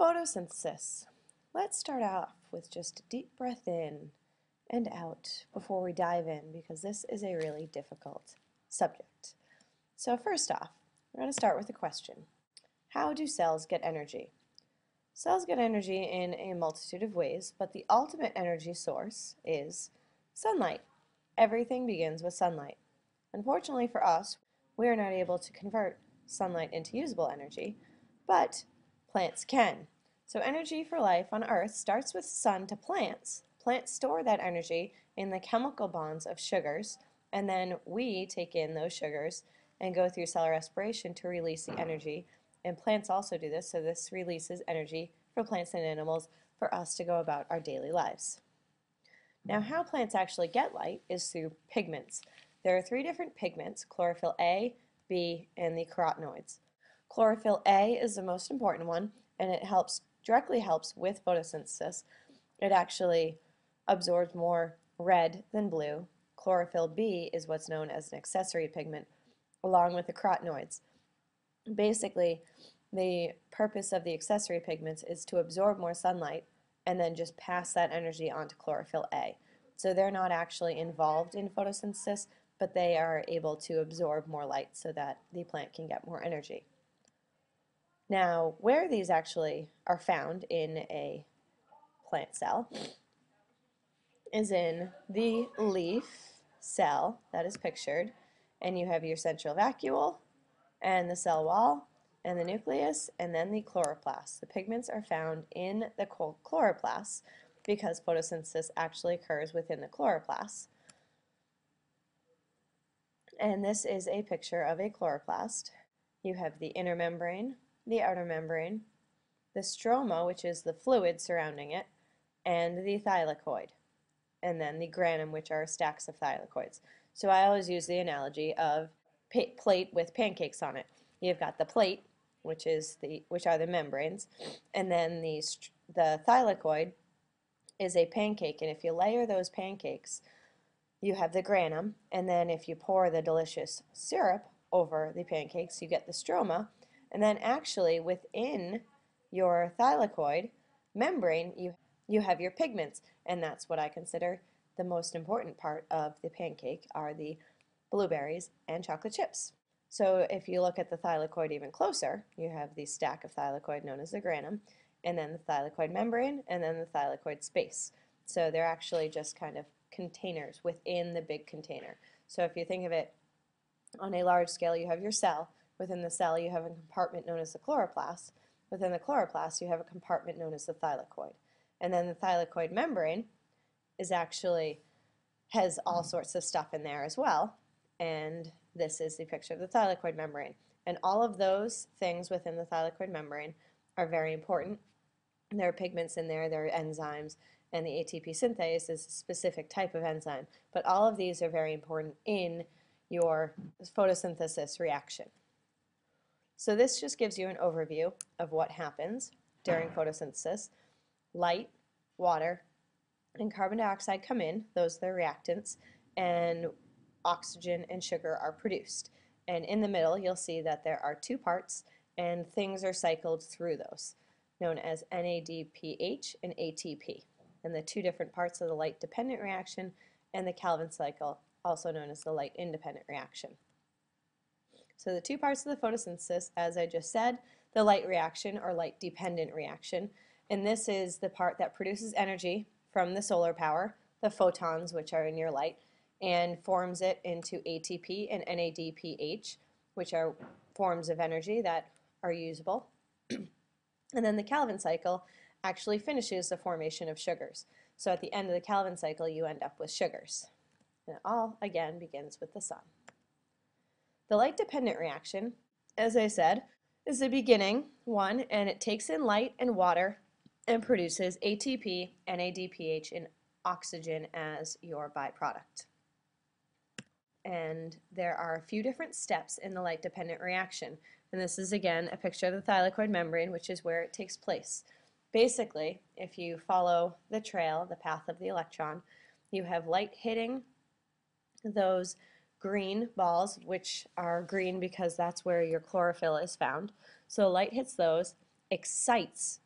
Photosynthesis. Let's start off with just a deep breath in and out before we dive in, because this is a really difficult subject. So first off, we're going to start with a question. How do cells get energy? Cells get energy in a multitude of ways, but the ultimate energy source is sunlight. Everything begins with sunlight. Unfortunately for us, we are not able to convert sunlight into usable energy, but plants can. So energy for life on Earth starts with sun to plants. Plants store that energy in the chemical bonds of sugars, and then we take in those sugars and go through cell respiration to release the energy. And plants also do this, so this releases energy for plants and animals for us to go about our daily lives. Now, how plants actually get light is through pigments. There are three different pigments: chlorophyll A, B, and the carotenoids. Chlorophyll A is the most important one, and it directly helps with photosynthesis. It actually absorbs more red than blue. Chlorophyll B is what's known as an accessory pigment, along with the carotenoids. Basically, the purpose of the accessory pigments is to absorb more sunlight and then just pass that energy on to chlorophyll A. So they're not actually involved in photosynthesis, but they are able to absorb more light so that the plant can get more energy. Now, where these actually are found in a plant cell is in the leaf cell that is pictured, and you have your central vacuole and the cell wall and the nucleus and then the chloroplast. The pigments are found in the chloroplast because photosynthesis actually occurs within the chloroplast. And this is a picture of a chloroplast. You have the inner membrane, the outer membrane, the stroma, which is the fluid surrounding it, and the thylakoid, and then the granum, which are stacks of thylakoids. So I always use the analogy of plate with pancakes on it. You've got the plate, which are the membranes, and then the thylakoid is a pancake, and if you layer those pancakes, you have the granum, and then if you pour the delicious syrup over the pancakes, you get the stroma, and then actually within your thylakoid membrane, you have your pigments, and that's what I consider the most important part of the pancake are the blueberries and chocolate chips. So if you look at the thylakoid even closer, you have the stack of thylakoid known as the granum, and then the thylakoid membrane, and then the thylakoid space. So they're actually just kind of containers within the big container. So if you think of it on a large scale, you have your cell. Within the cell, you have a compartment known as the chloroplast. Within the chloroplast, you have a compartment known as the thylakoid. And then the thylakoid membrane has all sorts of stuff in there as well. And this is the picture of the thylakoid membrane. And all of those things within the thylakoid membrane are very important. There are pigments in there, there are enzymes, and the ATP synthase is a specific type of enzyme. But all of these are very important in your photosynthesis reaction. So this just gives you an overview of what happens during photosynthesis. Light, water, and carbon dioxide come in, those are the reactants, and oxygen and sugar are produced. And in the middle, you'll see that there are two parts, and things are cycled through those, known as NADPH and ATP. And the two different parts of the light-dependent reaction and the Calvin cycle, also known as the light-independent reaction. So the two parts of the photosynthesis, as I just said, the light reaction or light-dependent reaction, and this is the part that produces energy from the solar power, the photons which are in your light, and forms it into ATP and NADPH, which are forms of energy that are usable. And then the Calvin cycle actually finishes the formation of sugars. So at the end of the Calvin cycle, you end up with sugars. And it all, again, begins with the sun. The light-dependent reaction, as I said, is the beginning one, and it takes in light and water and produces ATP, NADPH, and oxygen as your byproduct. And there are a few different steps in the light-dependent reaction. And this is, again, a picture of the thylakoid membrane, which is where it takes place. Basically, if you follow the trail, the path of the electron, you have light hitting those green balls, which are green because that's where your chlorophyll is found. So light hits those, excites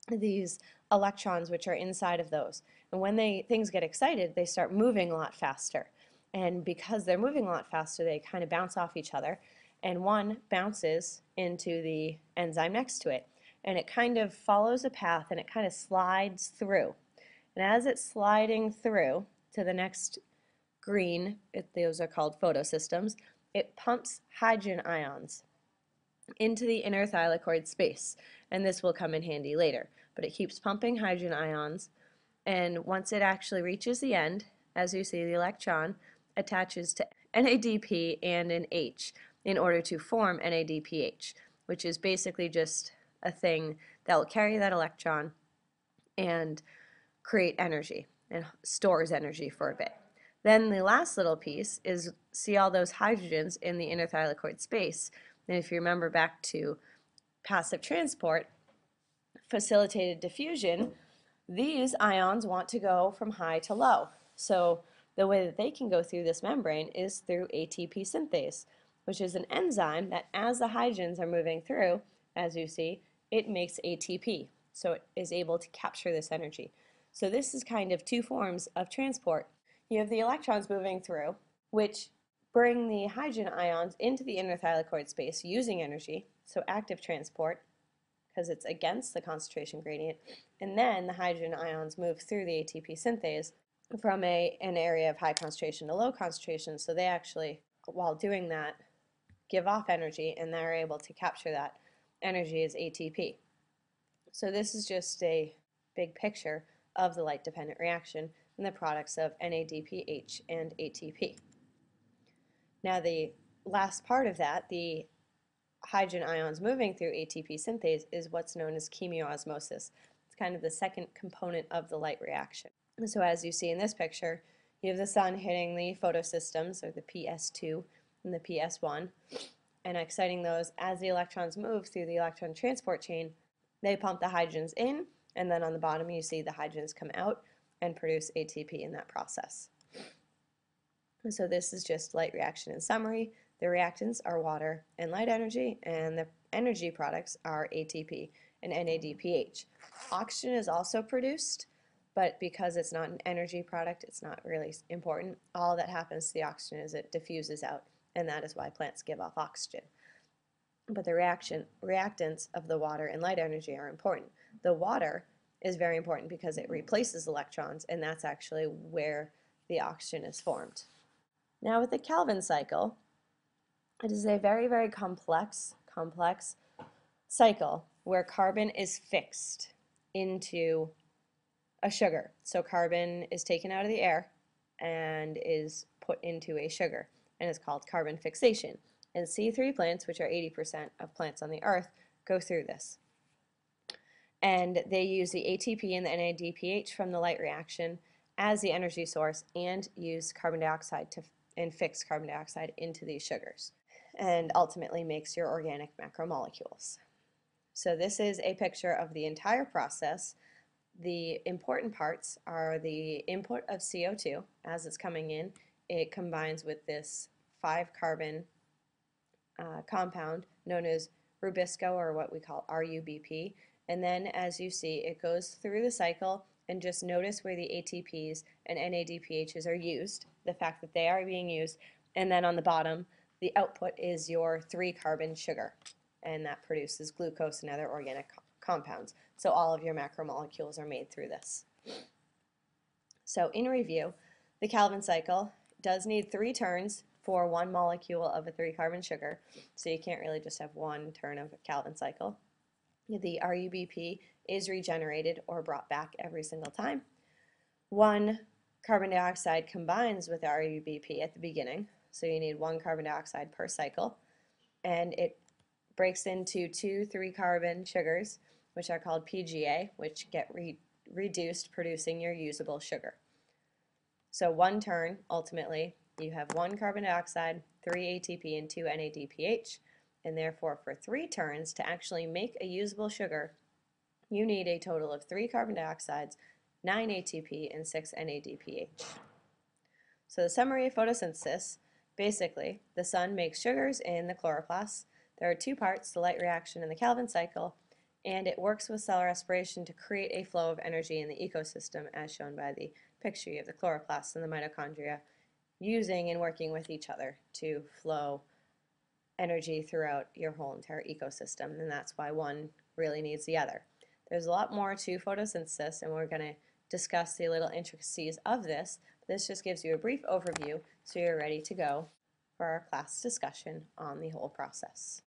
these electrons which are inside of those. And when things get excited, they start moving a lot faster. And because they're moving a lot faster, they kind of bounce off each other. And one bounces into the enzyme next to it. And it kind of follows a path and it kind of slides through. And as it's sliding through to the next green, those are called photosystems, it pumps hydrogen ions into the inner thylakoid space. And this will come in handy later. But it keeps pumping hydrogen ions, and once it actually reaches the end, as you see, the electron attaches to NADP and an H in order to form NADPH, which is basically just a thing that will carry that electron and create energy and stores energy for a bit. Then the last little piece is, see all those hydrogens in the inner thylakoid space. And if you remember back to passive transport, facilitated diffusion, these ions want to go from high to low. So the way that they can go through this membrane is through ATP synthase, which is an enzyme that as the hydrogens are moving through, as you see, it makes ATP. So it is able to capture this energy. So this is kind of two forms of transport. You have the electrons moving through, which bring the hydrogen ions into the inner thylakoid space using energy, so active transport, because it's against the concentration gradient, and then the hydrogen ions move through the ATP synthase from an area of high concentration to low concentration, so they actually, while doing that, give off energy, and they're able to capture that energy as ATP. So this is just a big picture of the light-dependent reaction and the products of NADPH and ATP. Now the last part of that, the hydrogen ions moving through ATP synthase, is what's known as chemiosmosis. It's kind of the second component of the light reaction. And so as you see in this picture, you have the sun hitting the photosystems, or the PS2 and the PS1, and exciting those. As the electrons move through the electron transport chain, they pump the hydrogens in, and then on the bottom you see the hydrogens come out and produce ATP in that process. So this is just light reaction in summary. The reactants are water and light energy, and the energy products are ATP and NADPH. Oxygen is also produced, but because it's not an energy product, it's not really important. All that happens to the oxygen is it diffuses out, and that is why plants give off oxygen. But the reactants of the water and light energy are important. The water is very important because it replaces electrons, and that's actually where the oxygen is formed. Now with the Calvin cycle, it is a very, very complex cycle where carbon is fixed into a sugar. So carbon is taken out of the air and is put into a sugar, and it's called carbon fixation. And C3 plants, which are 80% of plants on the earth, go through this. And they use the ATP and the NADPH from the light reaction as the energy source and use carbon dioxide and fix carbon dioxide into these sugars, and ultimately makes your organic macromolecules. So this is a picture of the entire process. The important parts are the input of CO2 as it's coming in. It combines with this 5-carbon compound known as rubisco, or what we call RUBP. And then as you see, it goes through the cycle, and just notice where the ATPs and NADPHs are used, the fact that they are being used, and then on the bottom, the output is your 3-carbon sugar, and that produces glucose and other organic compounds. So all of your macromolecules are made through this. So in review, the Calvin cycle does need 3 turns for 1 molecule of a 3-carbon sugar, so you can't really just have 1 turn of a Calvin cycle. The RUBP is regenerated or brought back every single time. 1 carbon dioxide combines with RUBP at the beginning, so you need 1 carbon dioxide per cycle, and it breaks into 2 3-carbon sugars, which are called PGA, which get reduced, producing your usable sugar. So 1 turn, ultimately, you have 1 carbon dioxide, 3 ATP, and 2 NADPH, and therefore for 3 turns to actually make a usable sugar, you need a total of 3 carbon dioxides, 9 ATP, and 6 NADPH. So the summary of photosynthesis, basically, the sun makes sugars in the chloroplasts. There are 2 parts, the light reaction and the Calvin cycle, and it works with cell respiration to create a flow of energy in the ecosystem as shown by the picture. You have the chloroplasts and the mitochondria using and working with each other to flow energy throughout your whole entire ecosystem, and that's why one really needs the other. There's a lot more to photosynthesis, and we're going to discuss the little intricacies of this. This just gives you a brief overview so you're ready to go for our class discussion on the whole process.